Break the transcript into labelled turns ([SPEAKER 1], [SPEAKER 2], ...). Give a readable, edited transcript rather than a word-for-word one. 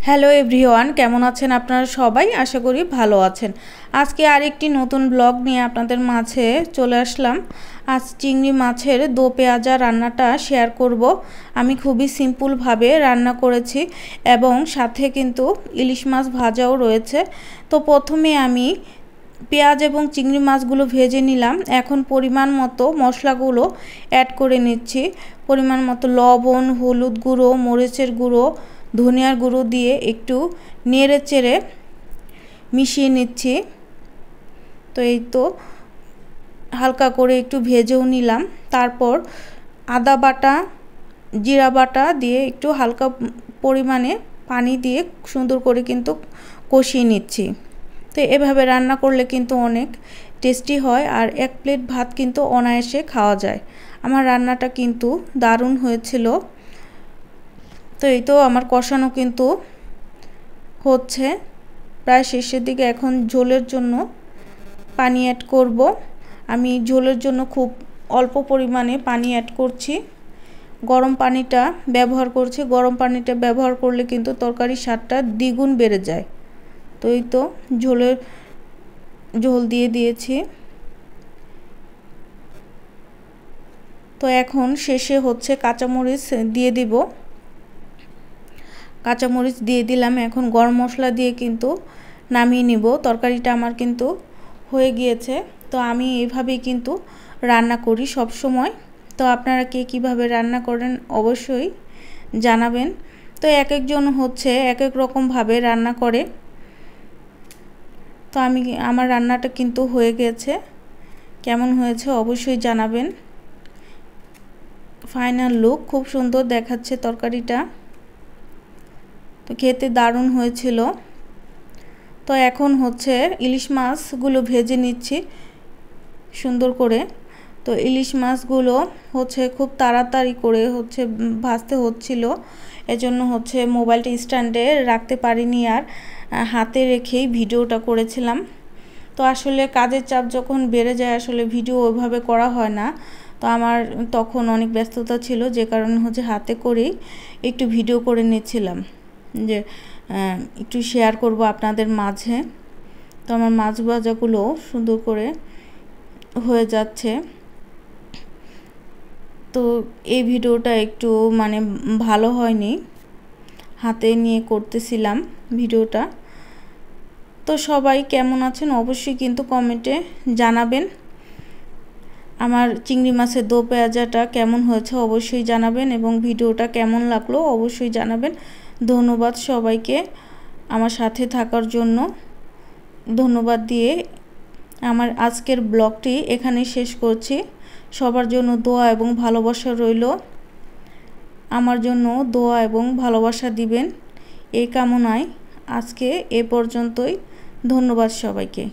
[SPEAKER 1] Hello everyone, কেমন আছেন আপনারা সবাই? আশা করি ভালো আছেন। আজকে আরেকটি নতুন ব্লগ নিয়ে আপনাদের মাঝে চলে আসলাম। আজ চিংড়ি মাছের দো পেঁয়াজা রান্নাটা শেয়ার করব। আমি খুবই সিম্পলভাবে রান্না করেছি এবং সাথে কিন্তু ইলিশ মাছ ভাজাও রয়েছে। তো প্রথমে আমি পেঁয়াজ এবং চিংড়ি মাছগুলো ভেজে নিলাম। এখন পরিমাণ মতো মশলাগুলো অ্যাড করে নিচ্ছি। পরিমাণ মতো লবণ, হলুদ গুঁড়ো, মরিচের গুঁড়ো, ধনিয়ার গুঁড়ো দিয়ে একটু নেড়ে চেড়ে মিশিয়ে নিচ্ছি। তো এই তো হালকা করে একটু ভেজেও নিলাম। তারপর আদা বাটা, জিরা বাটা দিয়ে একটু হালকা পরিমাণে পানি দিয়ে সুন্দর করে কিন্তু কষিয়ে নিচ্ছি। তো এভাবে রান্না করলে কিন্তু অনেক টেস্টি হয় আর এক প্লেট ভাত কিন্তু অনায়াসে খাওয়া যায়। আমার রান্নাটা কিন্তু দারুণ হয়েছিল। তো এই তো আমার কষানো কিন্তু হচ্ছে প্রায় শেষের দিকে। এখন ঝোলের জন্য পানি অ্যাড করব। আমি ঝোলের জন্য খুব অল্প পরিমাণে পানি অ্যাড করছি। গরম পানিটা ব্যবহার করছি। গরম পানিটা ব্যবহার করলে কিন্তু তরকারির স্বাদটা দ্বিগুণ বেড়ে যায়। তো এই তো ঝোল দিয়ে দিয়েছি। তো এখন শেষে হচ্ছে কাঁচামরিচ দিয়ে দিব। কাঁচামরিচ দিয়ে দিলাম। এখন গরম মশলা দিয়ে কিন্তু নামিয়ে নিব। তরকারিটা আমার কিন্তু হয়ে গিয়েছে। তো আমি এইভাবেই কিন্তু রান্না করি সব সময়। তো আপনারা কে কীভাবে রান্না করেন অবশ্যই জানাবেন। তো এক একজন হচ্ছে এক এক রকমভাবে রান্না করে। তো আমার রান্নাটা কিন্তু হয়ে গেছে। কেমন হয়েছে অবশ্যই জানাবেন। ফাইনাল লুক খুব সুন্দর দেখাচ্ছে তরকারিটা। তো খেতে দারুণ হয়েছিল। তো এখন হচ্ছে ইলিশ মাছগুলো ভেজে নিচ্ছি সুন্দর করে। তো ইলিশ মাছগুলো হচ্ছে খুব তাড়াতাড়ি করে হচ্ছে ভাজতে হচ্ছিল। এজন্য হচ্ছে মোবাইলটা স্ট্যান্ডে রাখতে পারিনি আর হাতে রেখেই ভিডিওটা করেছিলাম। তো আসলে কাজের চাপ যখন বেড়ে যায় আসলে ভিডিও ওইভাবে করা হয় না। তো আমার তখন অনেক ব্যস্ততা ছিল, যে কারণে হচ্ছে হাতে করেই একটু ভিডিও করে নিচ্ছিলাম যে একটু শেয়ার করব আপনাদের মাঝে। তো আমার মাছ ভাজাগুলো সুন্দর করে হয়ে যাচ্ছে। তো এই ভিডিওটা একটু মানে ভালো হয়নি, হাতে নিয়ে করতেছিলাম ভিডিওটা। তো সবাই কেমন আছেন অবশ্যই কিন্তু কমেন্টে জানাবেন। আমার চিংড়ি মাছের দো পেঁয়াজাটা কেমন হয়েছে অবশ্যই জানাবেন এবং ভিডিওটা কেমন লাগলো অবশ্যই জানাবেন। ধন্যবাদ সবাইকে আমার সাথে থাকার জন্য। ধন্যবাদ দিয়ে আমার আজকের ব্লগটি এখানে শেষ করছি। সবার জন্য দোয়া এবং ভালোবাসা রইল। আমার জন্য দোয়া এবং ভালোবাসা দিবেন এই কামনায় আজকে এ পর্যন্তই। ধন্যবাদ সবাইকে।